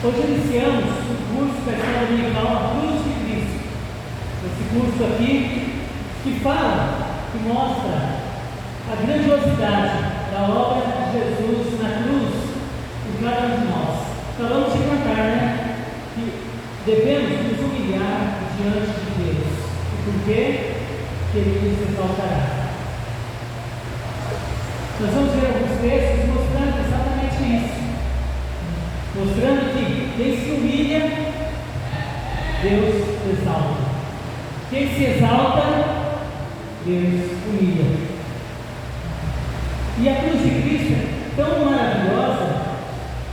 Hoje iniciamos o curso da Escola Dominical A Cruz de Cristo. Esse curso aqui que fala, que mostra a grandiosidade da obra de Jesus na cruz em cada um de nós. Acabamos de cantar, né? Que devemos nos humilhar diante de Deus. E por quê? Que Ele nos exaltará. Nós vamos ver alguns textos mostrando exatamente isso. Mostrando que quem se humilha, Deus exalta. Quem se exalta, Deus humilha. E a cruz de Cristo é tão maravilhosa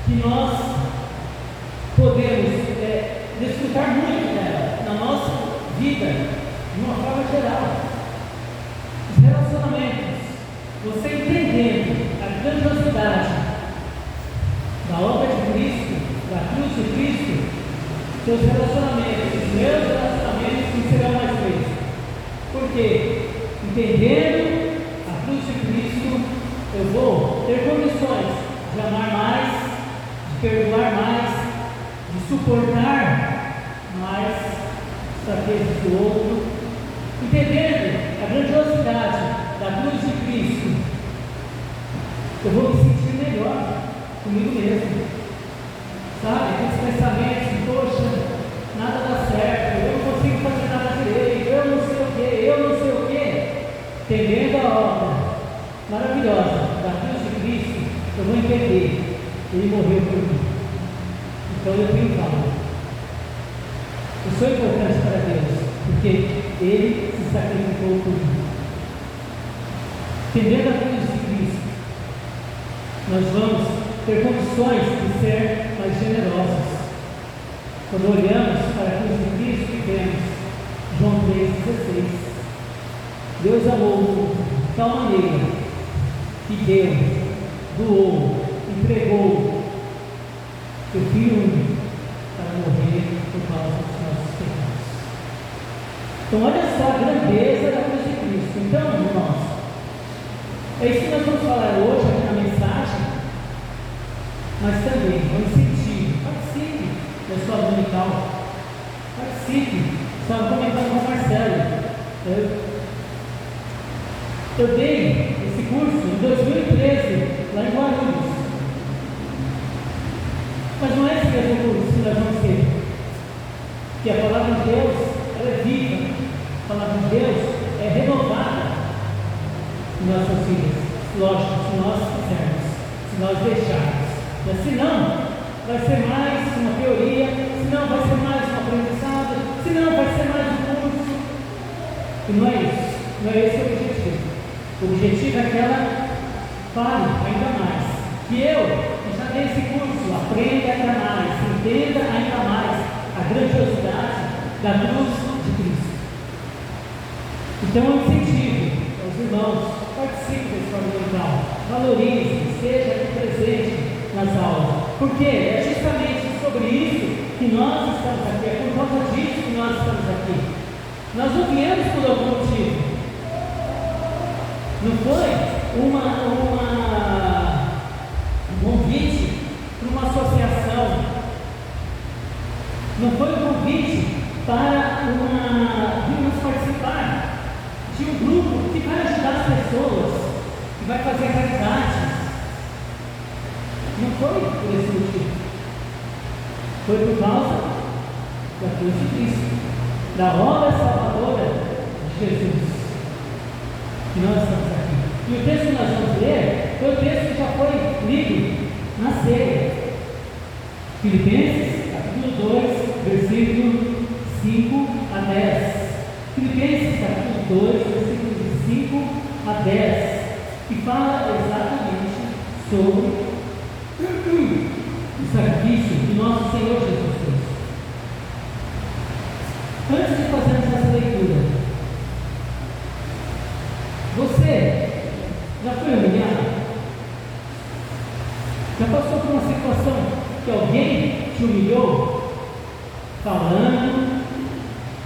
que nós podemos desfrutar muito dela na nossa vida, de uma forma geral. Os relacionamentos, você entendendo a grandiosidade da obra de Cristo, da cruz de Cristo, seus relacionamentos, os meus relacionamentos não serão mais feitos. Porque, entendendo a cruz de Cristo, eu vou ter condições de amar mais, de perdoar mais, de suportar mais as fraquezas do outro. Entendendo a grandiosidade da cruz de Cristo, eu vou me sentir melhor comigo mesmo. Sabe, aqueles pensamentos de, poxa, nada dá certo, eu não consigo fazer nada direito, eu não sei o que, eu não sei o que. Entendendo a obra maravilhosa da cruz de Cristo, eu vou entender, Ele morreu por mim. Então eu tenho valor. Eu sou importante para Deus, porque Ele se sacrificou por mim. Entendendo a cruz de Cristo, nós vamos ter condições de ser mais generosos. Quando olhamos para a cruz de Cristo e vemos João 3,16, Deus amou o mundo de tal maneira que deu, doou, entregou seu Filho único para morrer por causa dos nossos pecados. Então olha só a grandeza da cruz de Cristo. Então, irmãos, é isso que nós vamos falar hoje aqui na mensagem. Mas também, vamos sentir, participe da escola dominical, participe. Estava comentando com o Marcelo, eu dei esse curso em 2013, lá em Guarulhos. Mas não é esse mesmo curso que nós vamos ter, que a palavra de Deus ela é viva, a palavra de Deus é renovada em nossas vidas, lógico, se nós quisermos, se nós deixarmos. Mas se não, vai ser mais uma teoria, se não, vai ser mais um aprendizado, se não, vai ser mais um curso. E não é isso, não é esse o objetivo. O objetivo é que ela fale ainda mais. Que eu já dei esse curso, aprenda ainda mais, entenda ainda mais a grandiosidade da cruz de Cristo. Então eu incentivo aos irmãos, participe da escola dominical, valorize, esteja aqui presente nas aulas, porque é justamente sobre isso que nós estamos aqui, é por causa disso que nós estamos aqui. Nós não viemos por algum motivo, não foi um convite para uma associação, não foi um convite para virmos participar de um grupo que vai ajudar as pessoas, que vai fazer caridade. Não foi por esse motivo. Foi por causa da cruz de Cristo, da obra salvadora de Jesus, que nós estamos aqui. E o texto que nós vamos ler foi o texto que já foi lido na ceia. Filipenses, capítulo 2, versículo 5 a 10. Filipenses, capítulo 2, versículos de 5 a 10, que fala exatamente sobre o sacrifício que nosso Senhor Jesus fez. Antes de fazermos essa leitura, você já foi humilhado? Já passou por uma situação que alguém te humilhou, falando,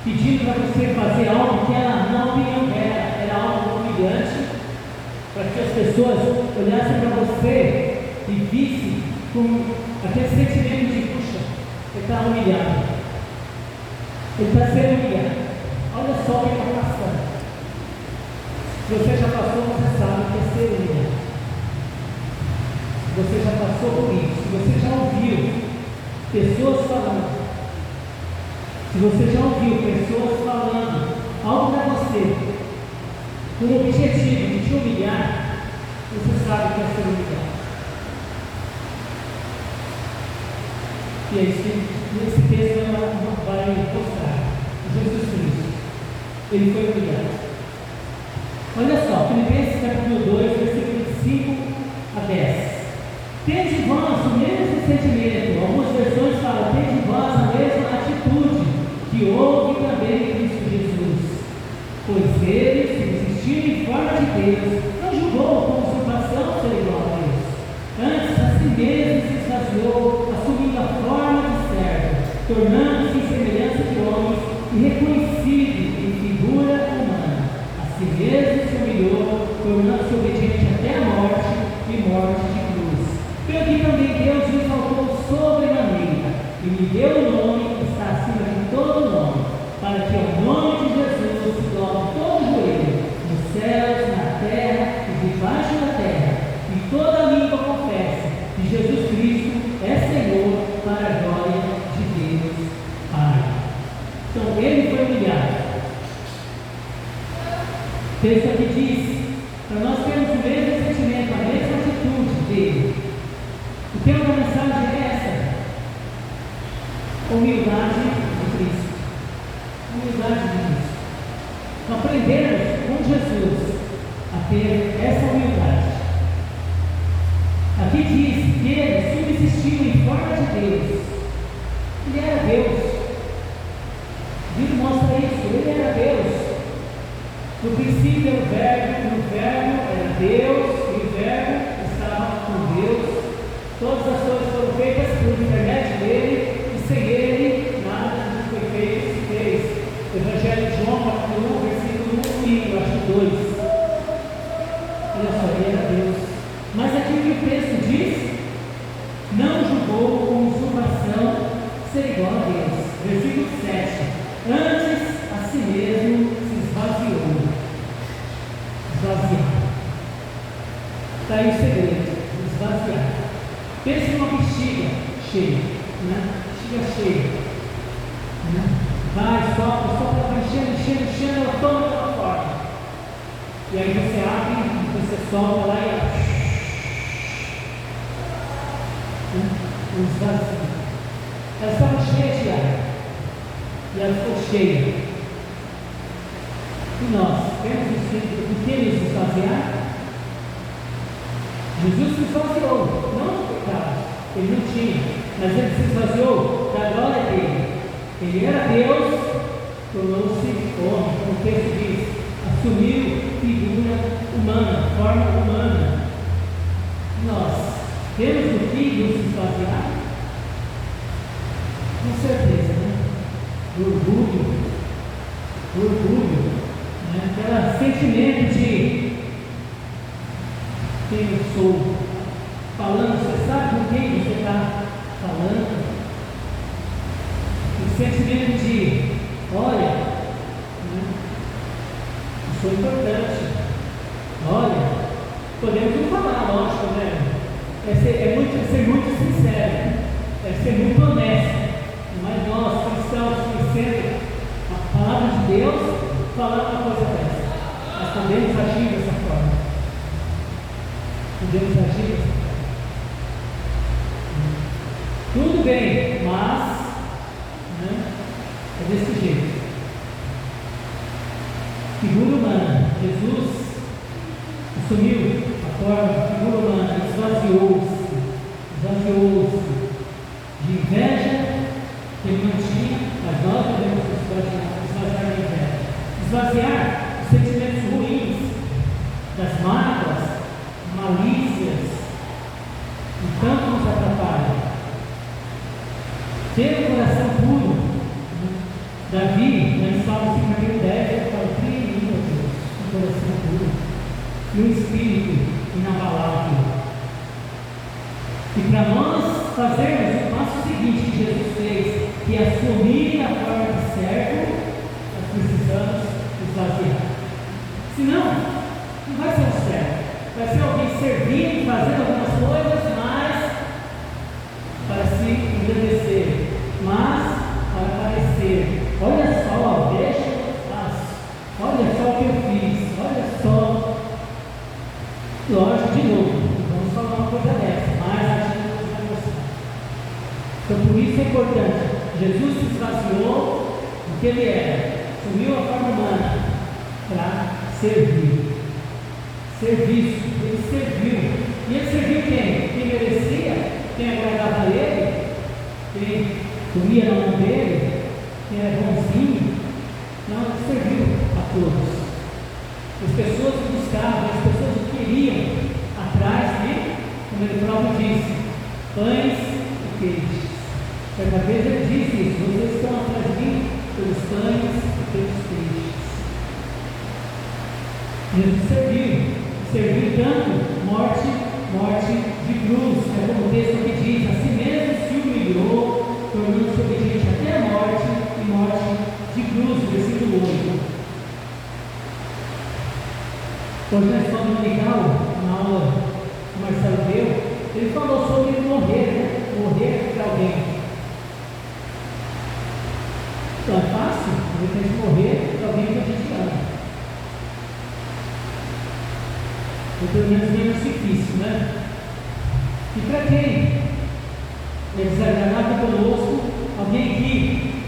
pedindo para você fazer algo que ela, na opinião dela, era algo humilhante, para que as pessoas olhassem para você e vissem com aquele sentimento de, puxa, Ele está humilhado. Ele está sendo humilhado. Olha só o que ele está passando. Se você já passou, você sabe o que é ser humilhado. Se você já passou por isso, se você já ouviu pessoas falando, se você já ouviu pessoas falando algo para você, com o objetivo de te humilhar, você sabe o que é ser humilhado. E é isso que esse texto vai mostrar. Jesus Cristo, ele foi humilhado. Olha só, Filipenses capítulo 2, versículos 5 a 10. Tende em vós o mesmo sentimento. Algumas versões falam, tende em vós a mesma atitude que houve também em Cristo Jesus. Pois ele, se existindo em forma de Deus, não julgou como usurpação ser igual a Deus. Antes, a si mesmo se esvaziou, assumindo a forma de servo, tornando-se em semelhança de homens e reconhecido em figura humana. A si mesmo se humilhou, tornando-se obediente até a morte e morte de cruz. Pelo que também Deus o exaltou sobremaneira e lhe deu o nome que está acima de todo nome, para que ao nome de Jesus se dobre todo o joelho, nos céus, na terra e debaixo da terra, e toda língua confesse que Jesus Cristo é Senhor, para a glória de Deus Pai. Então ele foi humilhado. O texto aqui diz, para nós termos o mesmo sentimento, a mesma atitude dele. O tema da mensagem é essa: humildade de Cristo. Humildade de Cristo. Aprendemos com Jesus a ter essa humildade. Aqui diz que ele subsistiu em forma de Deus. Ele era Deus. O livro mostra isso. Ele era Deus. No princípio era o verbo era Deus, e o verbo estava com Deus. Todas as coisas foram feitas por intermédio dele, e sem ele nada do que foi feito se fez. Evangelho de João, capítulo 1, versículo 1 e eu acho 2. Olha só, ele era Deus. Mas aqui o que o texto diz, não julgou com usurpação ser igual a Deus. Versículo 7. Antes a si mesmo se esvaziou. Esvaziar. Está aí o segredo. Esvaziar. Pense numa bexiga cheia. Bexiga cheia. Vai, sopra, vai enchendo, ela toma aquela forma. E aí você abre, você solta lá e ela esvazia. Ela estava cheia de ar. E ela ficou cheia. E nós temos o que nos esvaziar? Jesus se esvaziou, não do pecado, ele não tinha, mas ele se esvaziou da glória dele. Ele era Deus, tornou-se homem, como o texto diz, assumiu figura humana, forma humana. Nós temos o que nos esvaziar? Com certeza, né? Orgulho, né? Aquele sentimento de quem eu sou, falando, você sabe com quem você está falando? O sentimento de, olha, né? Eu sou importante, olha, podemos não falar, lógico, né? É ser muito sincero, é ser muito honesto, mas nós, cristãos, conhecendo a palavra de Deus, falando uma coisa dessa, nós podemos agir dessa forma. Podemos agir dessa forma. Tudo bem, mas é desse jeito. Figura humana. Jesus assumiu a forma de figura humana, esvaziou-se de inveja que ele não tinha, mas nós devemos esvaziar de inveja. Esvaziar os sentimentos ruins, das mágoas, malícias, e tanto nos atrapalham. Ter um coração puro. Davi, em Salmo 51, 10, ele fala: cria em mim, meu Deus, um coração puro e um espírito inabalável. E para nós fazermos o passo seguinte, que Jesus fez, que é assumir a forma de servo, nós precisamos esvaziar. Senão, não vai ser um servo, vai ser alguém servindo, fazendo algumas coisas, mas para se engrandecer, mas para aparecer. Olha só, deixa o que eu faço, olha só o que eu fiz, olha só. Lógico, de novo, vamos falar uma coisa dessa, mas a gente não vai mostrar. Então, por isso é importante. Jesus se esvaziou do que ele era, assumiu a forma humana para servir. Serviço, ele serviu. E ele serviu quem? Quem merecia, quem agradava a ele, quem comia na mão dele, quem era bonzinho. Não, ele serviu a todos. As pessoas que buscavam, as pessoas que queriam atrás de, como ele próprio disse, pães e peixes. Certa vez ele disse isso: vocês estão atrás de mim pelos pães e pelos peixes. Jesus serviu tanto morte de cruz, é como o texto que diz: assim mesmo se humilhou, tornando-se obediente até a morte e morte de cruz, versículo 8. Hoje na escola dominical, na aula que o Marcelo deu, ele falou sobre morrer, né? Morrer para alguém. Então é fácil, de repente, morrer para alguém que a gente ama. Ou pelo menos menos difícil, né? E para quem é desagradável conosco, alguém que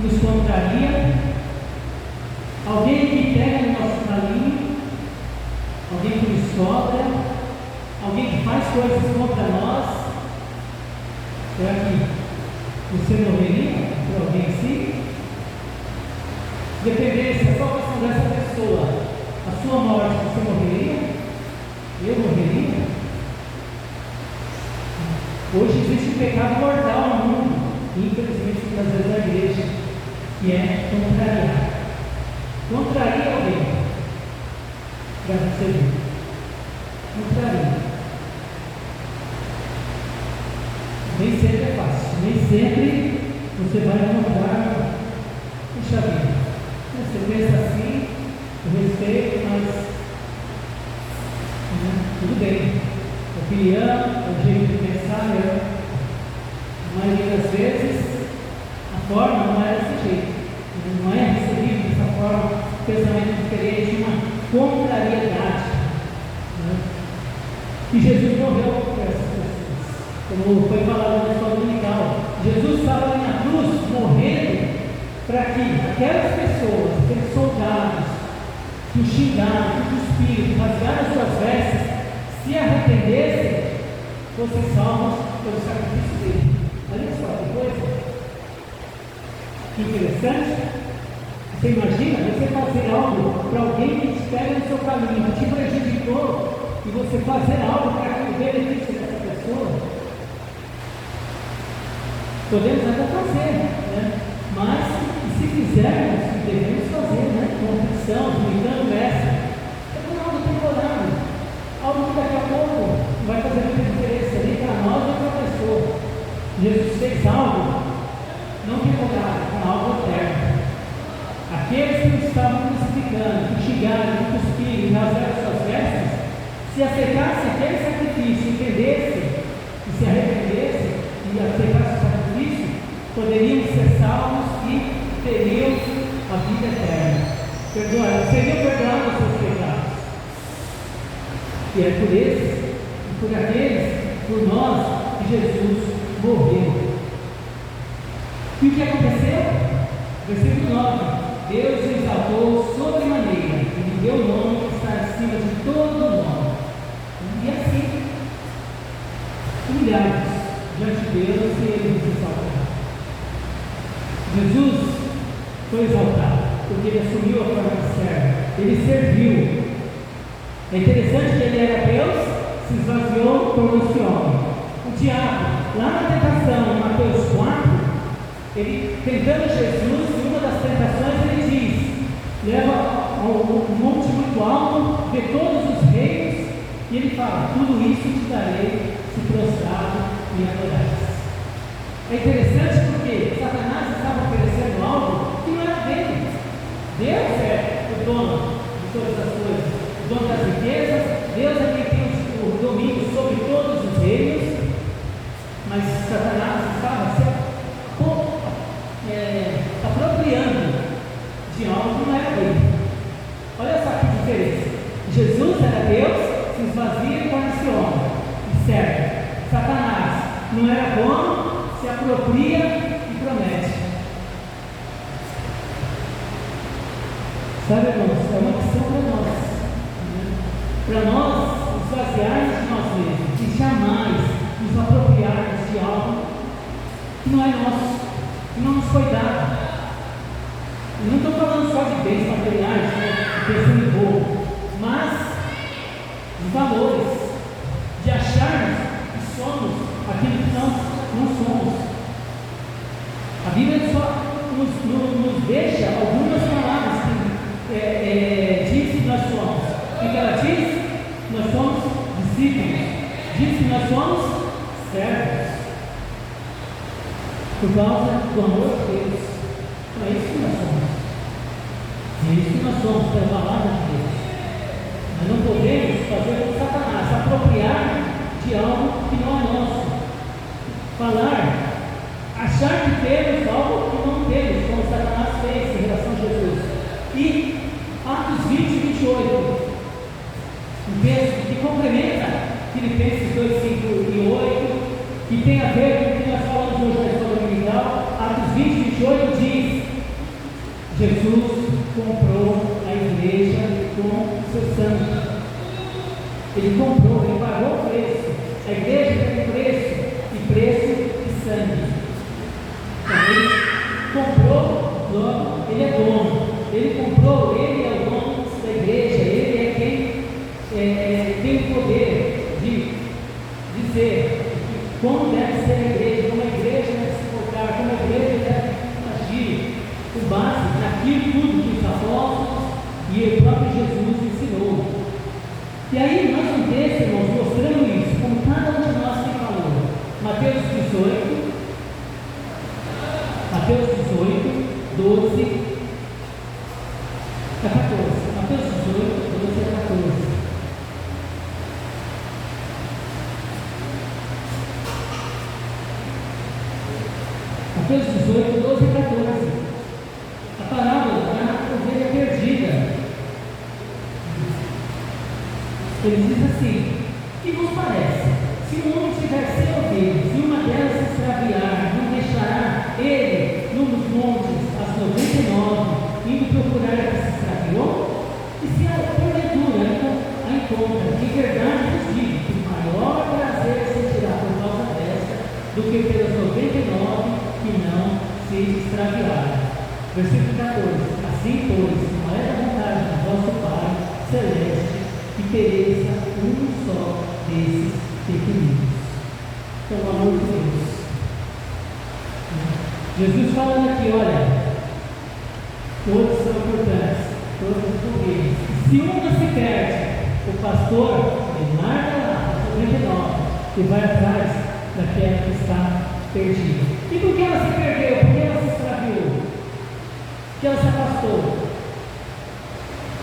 nos contraria, alguém que pega no nosso caminho, alguém que nos cobra, alguém que faz coisas contra nós. Será que você morreria por alguém assim? Se dependesse a salvação dessa pessoa, a sua morte, você morreria? Eu morreria? Hoje existe um pecado mortal no mundo, infelizmente muitas vezes na igreja, que é contrariar. Contraria alguém para você ver. Contraria. Nem sempre é fácil, nem sempre você vai encontrar. Puxa vida, você pensa assim, eu respeito, mas tudo bem. Opinião, o jeito de pensar, a maioria das vezes a forma não é desse jeito, não é recebido dessa forma, pensamento diferente, uma contrariedade. E Jesus morreu por essas pessoas, como foi falado na escola dominical. Jesus estava ali na cruz morrendo para que aquelas pessoas, aqueles soldados que o xingaram, que o cuspiram, rasgaram suas vestes, se arrependessem, fossem salvos pelo sacrifício dele. Olha só que coisa que interessante. Você imagina você fazer algo para alguém que te pega no seu caminho, que te prejudicou, e você fazer algo para o benefício dessa pessoa? Podemos até fazer, né? Mas se fizermos, devemos fazer, né? Com opção, limitando essa. É algo temporário, algo que daqui a pouco não vai fazer muita diferença nem para nós nem para a pessoa. Jesus fez algo não temporário, com algo eterno. Aqueles que estavam crucificando, que xingaram, que cuspiram, que rasgaram suas vestes, se aceitassem aquele sacrifício, entendessem e se arrependessem e aceitassem o sacrifício, poderiam ser salvos e teriam a vida eterna. Seriam perdoados os seus pecados. E é por esses, e por aqueles, por nós, que Jesus morreu. E o que aconteceu? Versículo 9: Deus o exaltou sobremaneira e lhe deu o nome que está acima de todo nome. E assim, humilhados diante de Deus, e ele nos exaltará. Jesus foi exaltado porque ele assumiu a forma de servo, ele serviu. É interessante que ele era Deus, se esvaziou, tornou-se homem. O diabo, lá na tentação, em Mateus 4, ele tentando Jesus, em uma das tentações ele diz: leva um monte muito alto, vê todos os reinos, e ele fala: tudo isso te darei se prostrado e adorares. É interessante porque Satanás estava oferecendo algo que não era dele. Deus é o dono de todas as coisas, o dono das riquezas. Deus é quem tem o domínio sobre todos os reinos. Mas Satanás estava se apropriando de algo que não era dele. Olha só que diferença. Jesus era Deus, se esvazia e torna-se homem e serve. Satanás não era dono, se apropria e promete. Sabe, irmãos, é uma opção para nós. Para nós esvaziarmos de nós mesmos e jamais nos apropriarmos de algo que não é nosso, que não nos foi dado. Eu não estou falando só de bens materiais, de pensando em roubo, mas de valores, de acharmos que somos aquilo que nós não somos. A Bíblia só nos deixa algumas palavras que diz que nós somos. O que ela diz? Nós somos discípulos. Diz que nós somos servos. Por causa do amor de Deus. Então é isso que nós somos. É isso que nós somos pela palavra de Deus. Nós não podemos fazer como Satanás, apropriar de algo que não é nosso. Achar que temos algo que não temos, como Satanás fez em relação a Jesus. E Atos 20 e 28, um texto que complementa Filipenses 2, 5 e 8, que tem a ver com o que nós falamos hoje na escola dominical. Atos 20 e 28 diz: Jesus comprou a igreja com seu sangue. Ele comprou, ele pagou o preço. A igreja tem preço, e preço de sangue. Então, ele comprou, logo, ele é dono. Ele comprou, ele é o dono da igreja. Ele é quem tem o poder de dizer como deve ser a igreja, como a igreja deve se portar, como a igreja deve agir, com base naquilo tudo que os apóstolos e o próprio Jesus ensinou. E aí, mais um texto, irmãos, mostrando isso, como cada um de nós tem valor. Mateus 18, 12 a 14. Mateus 18, 12 a 14. Mateus 18, 12 e 14. A parábola da ovelha perdida. Ele diz assim: que vos parece? Se um homem tiver 100 ovelhas e uma delas se extraviar, não deixará ele nos montes as 99, indo procurar a que se extraviou? E se porventura a encontra, de verdade vos digo que maior prazer sentirá por causa desta do que pelas 99 que não se extraviaram. Versículo 14: assim, pois, não é da vontade do vosso Pai celeste que pereça um só desses pequeninos. Então, o amor de Deus. Jesus falando aqui: olha, todos são importantes, todos são ovelhas. Se uma se perde, o pastor ele larga lá, 99, e vai atrás daquela que está perdida. E por que ela se perdeu? Por que ela se extraviou? Por que ela se afastou?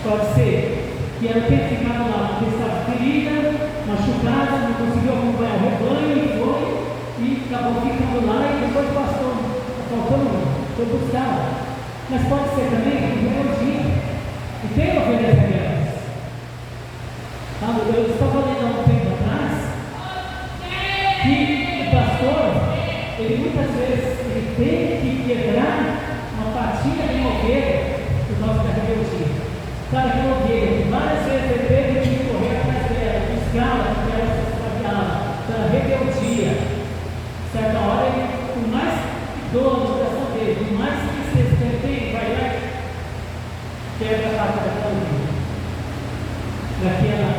Pode ser que ela tenha ficado lá porque estava ferida, machucada, não conseguiu acompanhar o rebanho e foi, e acabou ficando lá, e depois o pastor faltando, foi buscar. Mas pode ser também rebeldia. E tem ovelhas rebeldes. Eu estava lendo há um tempo atrás que o pastor, ele muitas vezes ele tem que quebrar uma patinha de uma ovelha por causa da rebeldia. Sabe aquela ovelha que várias vezes ele teve que correr atrás dela, buscá-la, porque ela se extraviava, pela rebeldia. Certa hora, ele, por mais idoso dessa vez, por mais tristeza que ele tem, vai lá e quebra a pata daquela ovelha. Daquela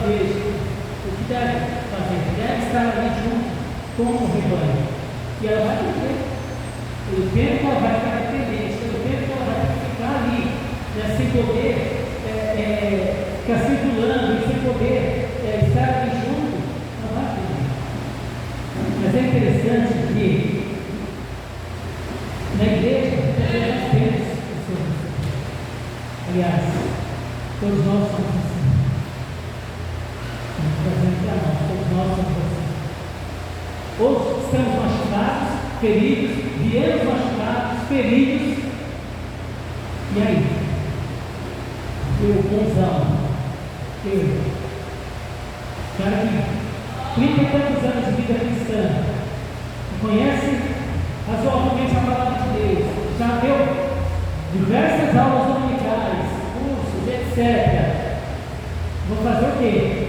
vez, o que deve fazer? Deve estar ali junto com o rebanho. E ela vai viver. Pelo tempo que ela vai ficar dependente, pelo tempo que ela vai ficar ali, né, sem poder ficar circulando, e sem poder estar ali junto, ela vai viver. Mas é interessante estamos machucados, feridos, viemos machucados, feridos. E aí? Eu, bonzão, cara que 30 e tantos anos de vida cristã, conhece razoavelmente a palavra de Deus, já deu diversas aulas dominicais, cursos, etc. Vou fazer o quê?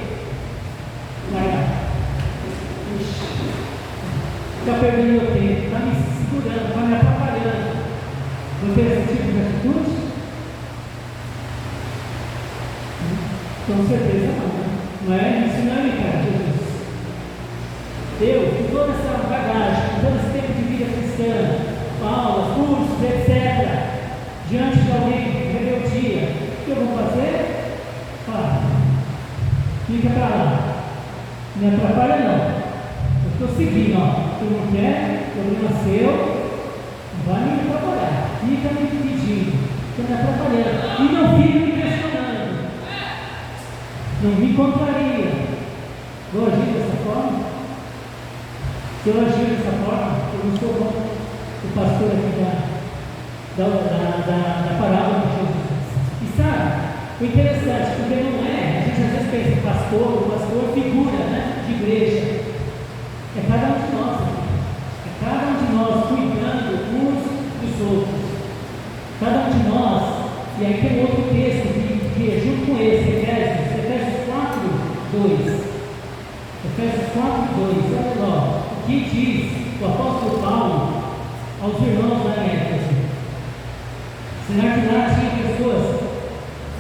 Está perdendo meu tempo, está me segurando, está me atrapalhando. Vou ter esse tipo de atitude? Com certeza não. Não é? Isso não é imitar Jesus. Eu, com toda essa bagagem, com todo esse tempo de vida cristã, aulas, cursos, etc., diante de alguém de rebeldia, o que eu vou fazer? Fica para lá. Não me atrapalha não. Eu estou seguindo, ó. Tu não quer, problema seu, vai me atrapalhar. Fica me pedindo, fica me atrapalhando. E não fica me questionando. Não me contraria. Vou agir dessa forma? Se eu agir dessa forma, eu não sou bom. O pastor aqui da parábola de Jesus. E sabe, o interessante, porque não é, a gente às vezes pensa em pastor, o pastor é figura, né, de igreja. É cada um de nós, é cada um de nós cuidando uns dos outros. Cada um de nós, e aí tem outro texto que é junto com esse, Efésios 4:2. Efésios 4:2, olha lá, o que diz o apóstolo Paulo aos irmãos da Éfeso. Será que lá tinha pessoas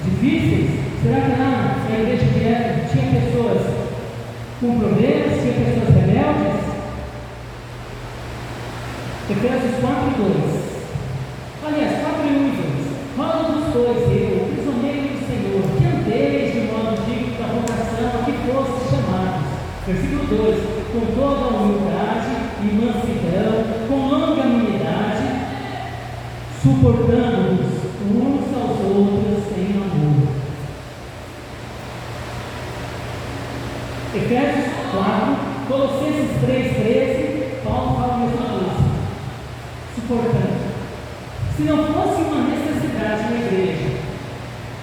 difíceis? Será que lá na igreja de Éfeso tinha pessoas com problemas, tinha pessoas rebeldes? Efésios 4:2. Aliás, 4:1. Fala dos dois, eu, prisioneiro do Senhor, que andeis de modo digno da vocação a que foste chamados. Versículo 2: com toda a humildade e mansidão, com longanimidade, suportando-nos uns aos outros em amor. Efésios 4, Colossenses 3:13, Paulo fala a mesma coisa. Suportando. Se não fosse uma necessidade na igreja,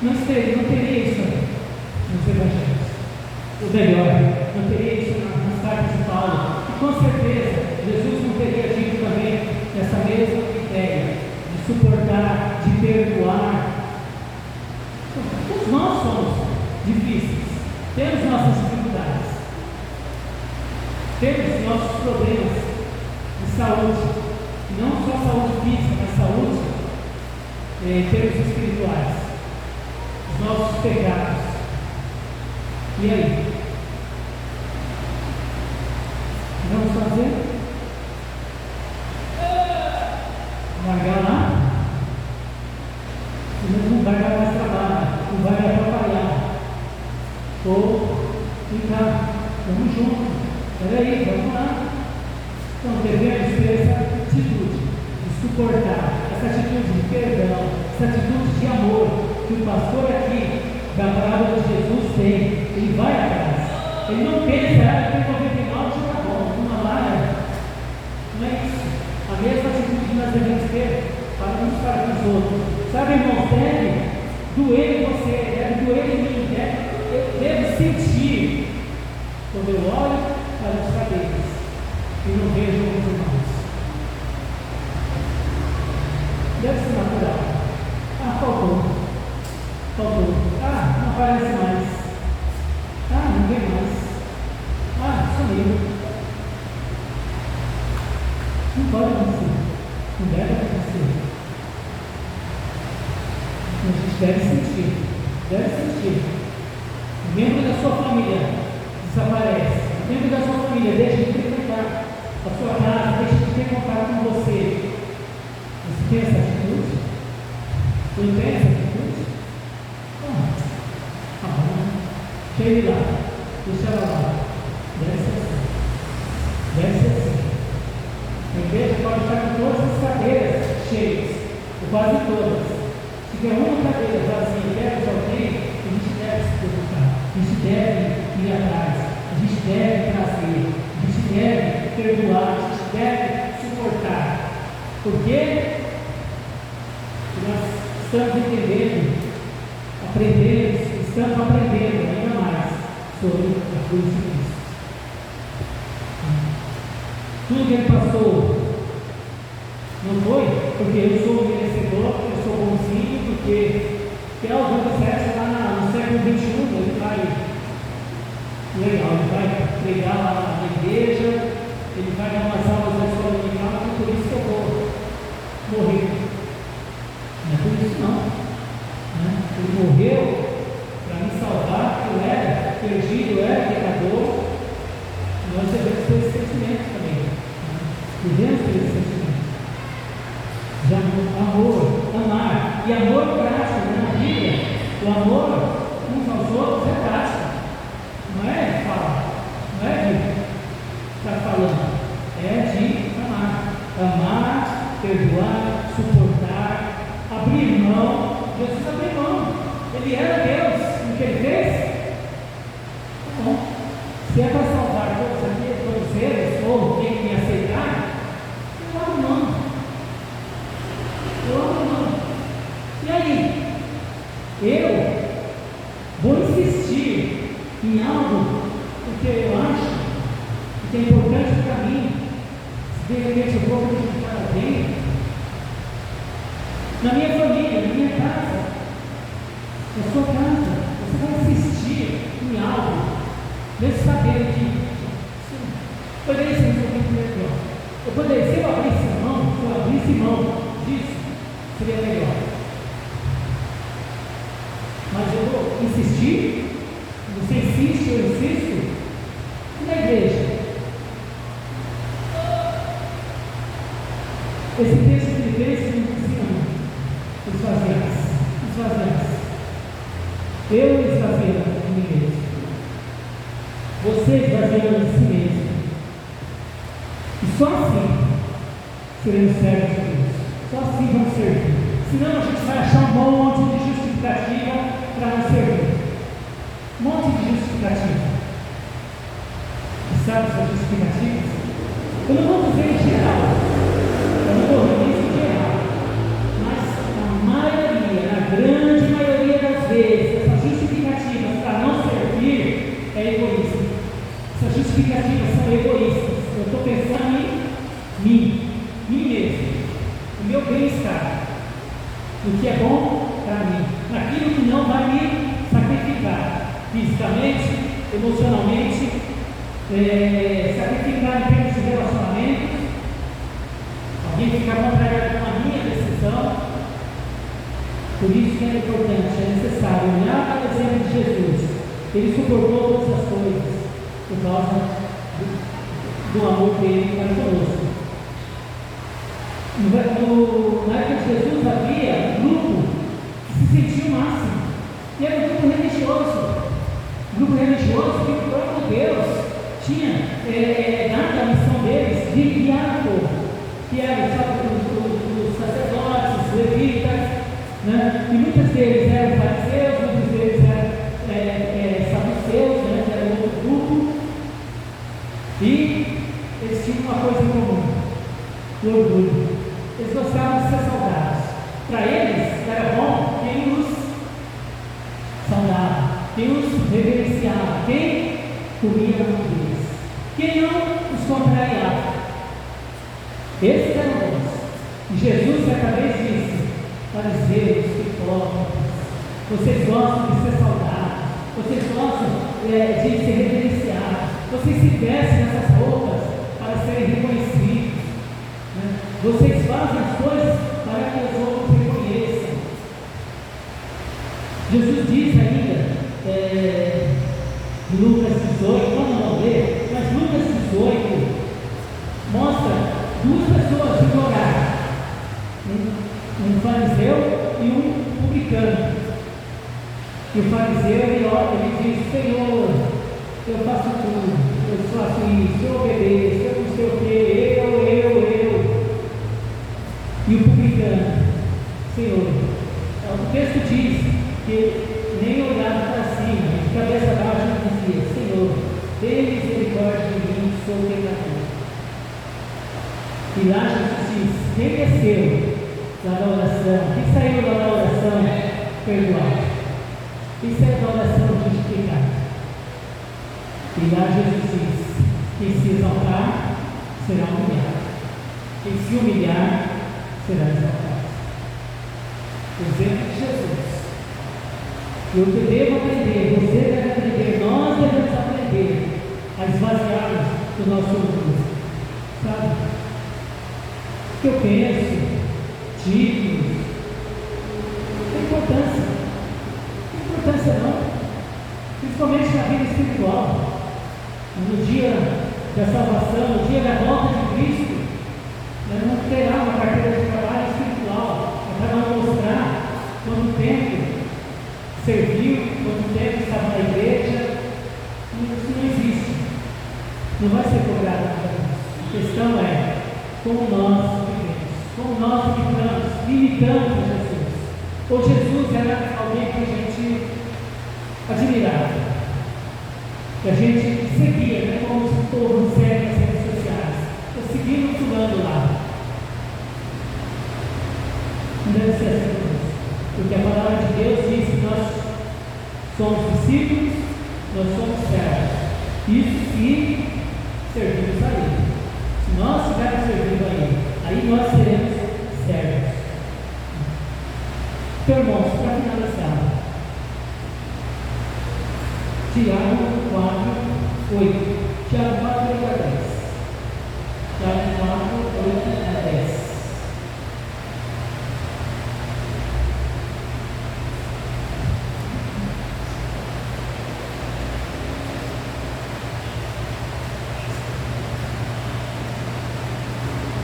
não teria isso nos evangelhos. O melhor, não teria isso nas cartas de Paulo. E com certeza, Jesus não teria dito também essa mesma ideia de suportar, de perdoar. Todos nós somos difíceis, temos nossas dificuldades, temos nossos problemas de saúde, não só saúde física, mas saúde em termos espirituais, os nossos pecados. E aí? Vamos fazer? Largar lá? Não vai dar mais trabalho, não vai me atrapalhar. Ou ficar, vamos juntos. Peraí, vamos lá. Então devemos ter essa atitude de suportar, essa atitude de perdão, essa atitude de amor que o pastor aqui da parábola de Jesus tem. Ele vai atrás. Ele não pensa, eu tenho 99, já está bom, uma lá. Não é isso. A mesma atitude que nós devemos ter para uns para com os outros. Sabe, irmão, deve doer em você, deve doer em mim, eu devo sentir quando eu olho para os cabelos e não vejo os irmãos. Deve ser natural. Faltou. Não aparece mais. Não vem mais. Sumiu. Não pode acontecer. Não deve acontecer. A gente deve sentir. O membro da sua família desaparece. O membro da sua família deixa de frequentar a sua casa, deixa de ter contato com você. Você tem essa atitude? Você não tem essa atitude? Deixa ele lá. Deixa ela lá. Deve ser assim. A igreja pode estar com todas as cadeiras cheias, ou quase todas. Se tiver uma cadeira vazia e perto de alguém, a gente deve se preocupar, a gente deve ir atrás, a gente deve trazer, a gente deve perdoar, a gente deve suportar. Porque nós estamos estamos aprendendo ainda mais sobre a cruz de Cristo. Tudo que ele passou não foi porque eu sou merecedor, eu sou bonzinho, porque alguns disseram lá no século XXI, ele vai pregar lá na igreja, ele vai dar umas aulas da escola dominical, por isso que eu vou morrer. Não é por isso não. Ele morreu para me salvar, eu era perdido, eu era pecador. Nós devemos ter esse sentimento também. Devemos ter esse sentimento. De amor, amar. E amor prático, na Bíblia, o amor uns aos outros é prático. Não é de falar, não é de estar falando, é de amar. Amar, perdoar, suportar, abrir mão. Jesus abriu mão. Ele era Deus. O que ele fez? Tá bom. Se é para salvar todos aqui, todos eles, ou quem me aceitar, eu abro mão. E aí? Eu vou insistir em algo porque eu acho que é importante para mim. Se de repente eu vou prejudicar alguém, na minha família, na minha casa, na sua casa, você vai insistir em algo, mesmo sabendo que poderia ser muito melhor. Eu poderia, se eu abrisse mão disso, seria melhor. Mas eu vou insistir, você insiste, eu insisto, e na igreja? Esse texto de Deus me ensina esvaziar. Eu esvaziando de mim mesmo. Você esvaziando de si mesmo. E só assim seremos servos de Deus. Só assim vamos servir. Senão a gente vai achar um monte de justificativa para não servir. Um monte de justificativa. E sabe essas justificativas? Eu não vou dizer em geral. Eu não vou dizer em geral. Mas na grande maioria das vezes, essas justificativas para não servir é egoísmo. Essas justificativas são egoístas. Eu estou pensando em mim mesmo, no meu bem-estar, no que é bom para mim, naquilo que não vai me sacrificar fisicamente, emocionalmente, sacrificar em termos de relacionamento, alguém ficar contrariado com a minha decisão. Por isso que é importante, é necessário olhar para o exemplo de Jesus. Ele suportou todas as coisas por causa do amor dele para conosco. Na época de Jesus havia um grupo que se sentia o máximo, e era um grupo religioso que o próprio Deus tinha dado a missão deles de guiar o povo, que eram os sacerdotes, os levitas, né? E muitos deles eram fariseus, muitos deles eram saduceus, né? Que era outro grupo, e eles tinham uma coisa em comum: o orgulho. Eles gostavam de ser saudados. Para eles era bom quem os saudava, quem os reverenciava, quem comia na mão deles, quem não os contrariava. Esses eram bons. E Jesus certa vez disse: fariseus, hipócritas, vocês gostam de ser saudados, vocês gostam de ser reverenciados, vocês se vestem nessas roupas para serem reconhecidos. Vocês fazem as coisas para que os outros reconheçam. Jesus diz ainda, em Lucas 18, vamos não ler, mas Lucas 18 mostra duas pessoas de orar, um fariseu e um publicano. E o fariseu ele ora, ele diz: Senhor, eu faço tudo, eu faço isso, eu obedeço, eu não sei o que, eu. E o publicano: Senhor, o texto diz que nem olhava para cima, de cabeça baixa dizia: Senhor, tenha misericórdia de mim, sou pecador. E lá Jesus diz: quem desceu lá da oração, quem saiu lá da oração perdoado, quem saiu da oração justificado. E lá Jesus diz: quem se exaltar será humilhado, quem se humilhar será exaltado. O exemplo de Jesus. Eu devo aprender, você deve aprender, nós devemos aprender a esvaziarmos do nosso orgulho. Sabe? O que eu penso, títulos, não tem importância. Não tem importância não. Principalmente na vida espiritual. No dia da salvação, no dia da volta de Cristo, nós não terá uma carteira de trabalho espiritual para nós mostrar quanto tempo serviu, quanto tempo estava na igreja. Isso não existe. Não vai ser cobrado nada disso. A questão é como nós vivemos, como nós imitamos a Jesus. Ou Jesus era alguém que a gente admirava, que a gente seguia, né? Como o povo segue nas redes sociais. Eu segui o fulano lá. Não deve ser assim, porque a palavra de Deus diz que nós somos discípulos, nós somos servos. Isso se servimos a Ele. Se nós estivermos servindo a Ele, aí nós seremos servos. Então, irmãos, para finalizar, Tiago 4, 8. Tiago 4, 8 a 10. Tiago 4, 8 a 10.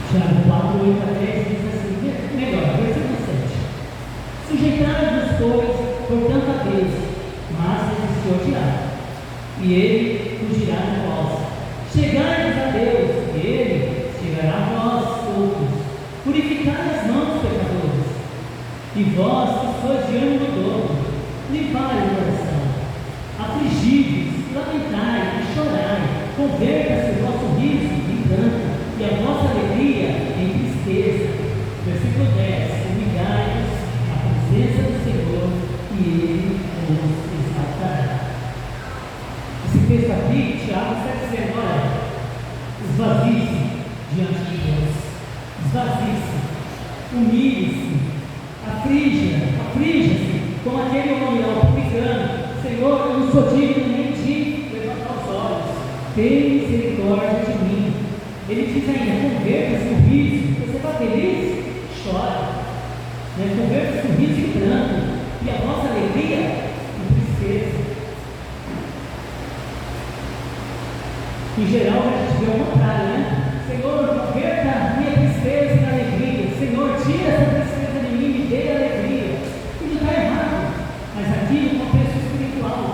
Tiago 4, 8 a 10 diz assim, melhor, versículo 7. Sujeitai-vos, pois, portanto, a Deus, mas resistiu ao diabo, e ele fugirá de vós. Chegai-vos a Deus, e ele chegará a vós outros. Purificai as mãos, pecadores, e vós que sois de ânimo dobro, limpai o coração. Afligi-vos, lamentai e chorai, converta-se o vosso riso em canto, e a vossa alegria em tristeza. Versículo 10. Humilhai-vos à presença do Senhor, e Ele vos exaltará. Esse texto aqui, Tiago está dizendo: olha, esvazie-se diante de Deus, esvazie-se, humilhe-se, aflija-se, como aquele homem lá, o publicano: Senhor, eu não sou digno nem de levantar os olhos, tem misericórdia de mim. Ele diz ainda: converta-se no riso. Você está feliz? Chora. Converta-se no riso e pranto, e a vossa alegria em tristeza. Em geral, a gente vê o contrário, né? Senhor, converta minha tristeza em alegria. Senhor, tira essa tristeza de mim, me dê alegria. Isso está errado. Mas aqui no contexto espiritual,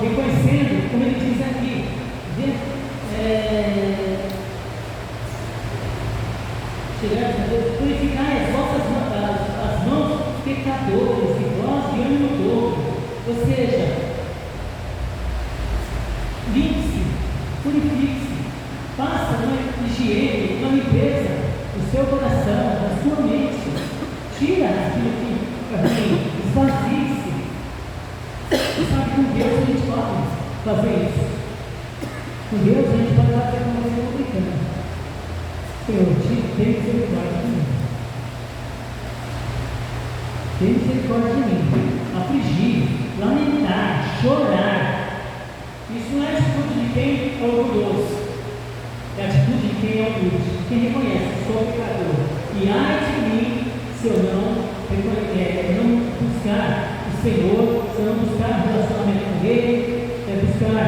reconhecendo, como ele diz aqui, purificai as vossas as mãos pecadores e vós de ânimo dobro. Ou seja, limpe-se, purifique-se, faça uma higiene, uma limpeza do seu coração, da sua mente. Tira aquilo que é ruim, esvazie-se. Sabe, com Deus a gente pode fazer isso. Com Deus a gente pode fazer como você está brincando. Senhor, tem misericórdia de mim. Tem misericórdia de mim. Afligir, lamentar, chorar. Isso não é atitude de quem é orgulhoso. É atitude de quem é humilde. Quem reconhece: sou pecador. E ai de mim se eu não buscar o Senhor, se eu não buscar relacionamento com Ele, buscar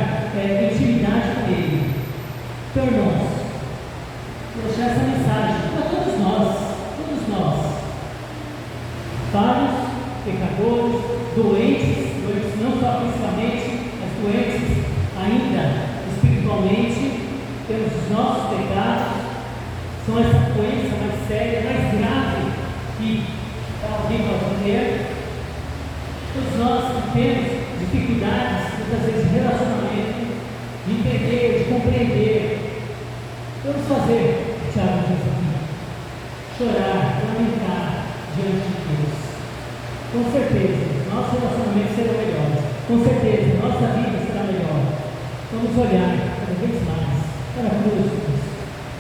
intimidade com Ele. Então, irmãos, vou deixar essa mensagem para todos nós, vários pecadores, doentes não só fisicamente, mas doentes ainda espiritualmente, temos os nossos pecados, são essa doença mais séria, mais grave que alguém pode ter. Todos nós que temos dificuldades, muitas vezes, de relacionamento, de entender, de compreender. Vamos fazer com certeza, nossa vida será melhor. Vamos olhar cada vez mais para a cruz de Cristo.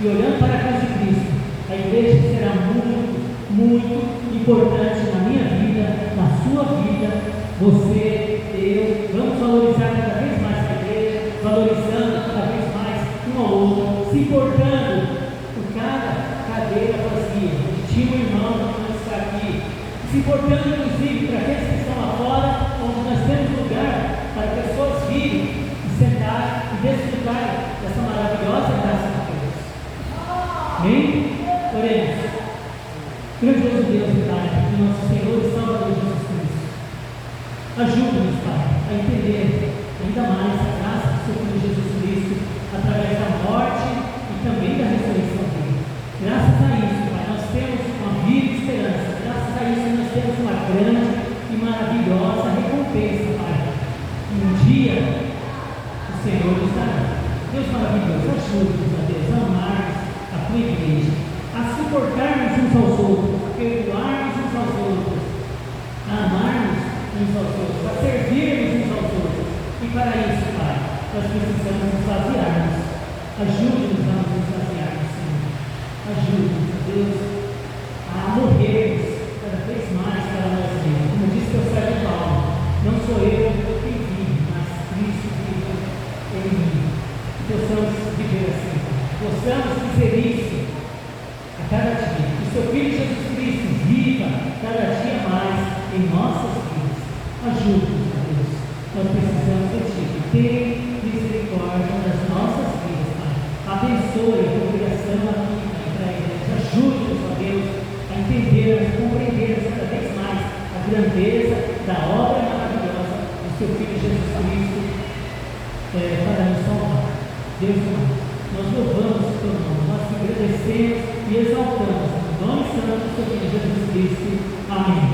E olhando para a cruz de Cristo, a igreja será muito, muito importante na minha vida, na sua vida. Você, eu, vamos valorizar cada vez mais a igreja, valorizando cada vez mais um ao outro, se importando por cada cadeira vazia. Tinha um irmão que não está aqui, se importando inclusive para aqueles que estão lá fora, onde nós temos lugar para pessoas virem e sentar e desfrutar dessa maravilhosa graça de Deus. Amém? Oremos. Grandioso Deus e Pai, de nosso Senhor e Salvador Jesus Cristo, ajuda-nos, Pai, a entender ainda mais a graça do seu Filho Jesus Cristo, através da morte e também da ressurreição dele. Graças a isso, Pai, nós temos uma vida de esperança. Graças a isso, nós temos uma grande e maravilhosa recompensa, Pai. Um dia, o Senhor nos dará. Deus maravilhoso, ajuda-nos, a Deus, a amarmos a tua igreja, a suportarmos uns aos outros, a perdoarmos uns aos outros, a amarmos uns aos outros, a servirmos uns aos outros. E para isso, Pai, nós precisamos nos vaziarmos. Ajude-nos a nos vaziarmos, Senhor. Ajude-nos, Deus, a morrermos cada vez mais para nós mesmos. Como disse o servo Paulo, não sou eu quem vive, mas Cristo vive em mim. Possamos viver assim, possamos dizer isso a cada dia. Que o seu Filho Jesus Cristo viva cada dia mais em nossas vidas. Ajude-nos, Deus. Nós precisamos de Ti. Tenha misericórdia das nossas vidas, Pai. Abençoe a congregação aqui para a igreja. Ajude-nos, ó Deus, a entendermos, a compreendermos cada vez mais a grandeza da obra maravilhosa do seu Filho Jesus Cristo para nos salvar. Deus, nós louvamos o teu nome, nós te agradecemos e exaltamos o nome santo do seu Filho Jesus Cristo. Amém.